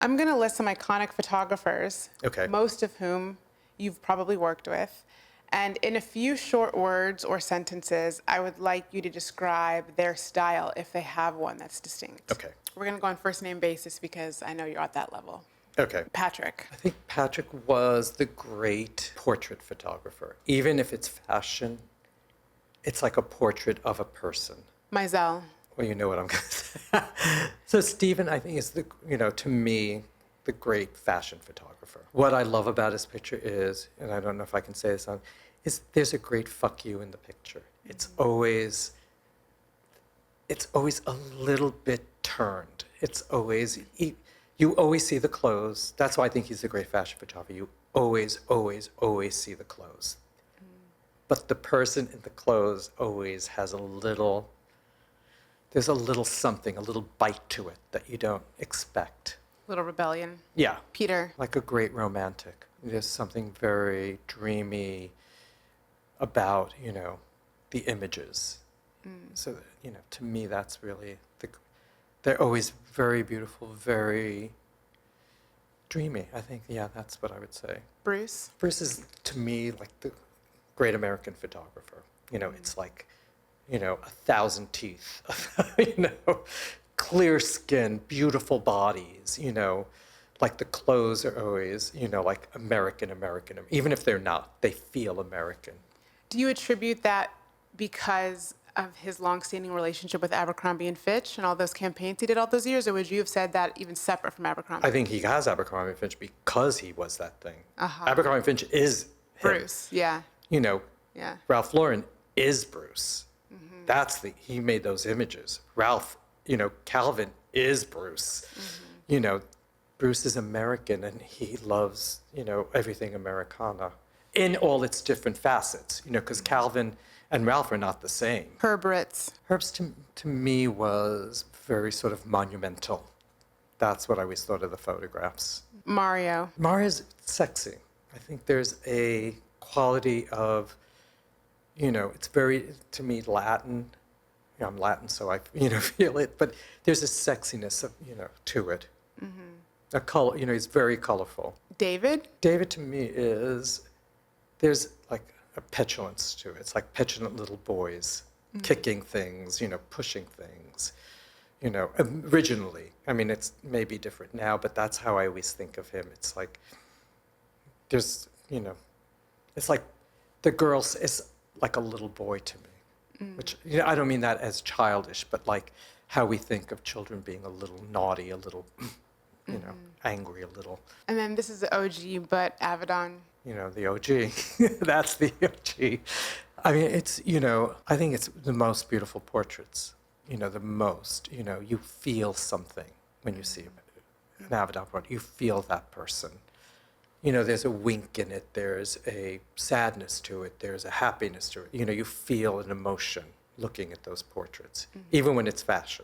I'm going to list some iconic photographers, Okay. most of whom you've probably worked with. And in a few short words or sentences, I would like you to describe their style if they have one that's distinct. Okay. We're going to go on first name basis because I know you're at that level. Okay. Patrick. I think Patrick was the great portrait photographer. Even if it's fashion, it's like a portrait of a person. Meisel. Well, you know what I'm going to say. So Steven, I think, is to me, the great fashion photographer. What I love about his picture is, and I don't know if I can say this on, is there's a great fuck you in the picture. It's always a little bit turned. It's always, you always see the clothes. That's why I think he's a great fashion photographer. You always, always, always see the clothes. But the person in the clothes always has there's a little something, a little bite to it that you don't expect. Little rebellion. Yeah. Peter. Like a great romantic. There's something very dreamy about, the images. So, to me, that's really, they're always very beautiful, very dreamy. I think, yeah, that's what I would say. Bruce. Bruce is, to me, like the great American photographer. It's like, 1,000 teeth, clear skin, beautiful bodies, like the clothes are always, like American. Even if they're not, they feel American. Do you attribute that because of his long-standing relationship with Abercrombie and Fitch and all those campaigns he did all those years, or would you have said that even separate from Abercrombie? I think he has Abercrombie and Fitch because he was that thing. Uh-huh. Abercrombie and Fitch is him. Bruce, yeah. Yeah. Ralph Lauren is Bruce. He made those images. Ralph, Calvin is Bruce. Bruce is American and he loves, everything Americana in all its different facets, because Calvin and Ralph are not the same. Herbert's. Herb's to me was very sort of monumental. That's what I always thought of the photographs. Mario. Mario's sexy. I think there's a quality of, it's very, to me, Latin. I'm Latin, so I, feel it. But there's a sexiness of, to it. A color, he's very colorful. David? David, to me, there's like a petulance to it. It's like petulant little boys kicking things, pushing things. Originally. I mean, it's maybe different now, but that's how I always think of him. It's like, there's, it's like the girl is like a little boy to me, which, I don't mean that as childish, but like how we think of children being a little naughty, a little, angry a little. And then this is the OG, but Avedon. The OG. That's the OG. I mean, it's, I think it's the most beautiful portraits. The most, you feel something when you see an Avedon portrait. You feel that person. There's a wink in it. There's a sadness to it. There's a happiness to it. You feel an emotion looking at those portraits, even when it's fashion.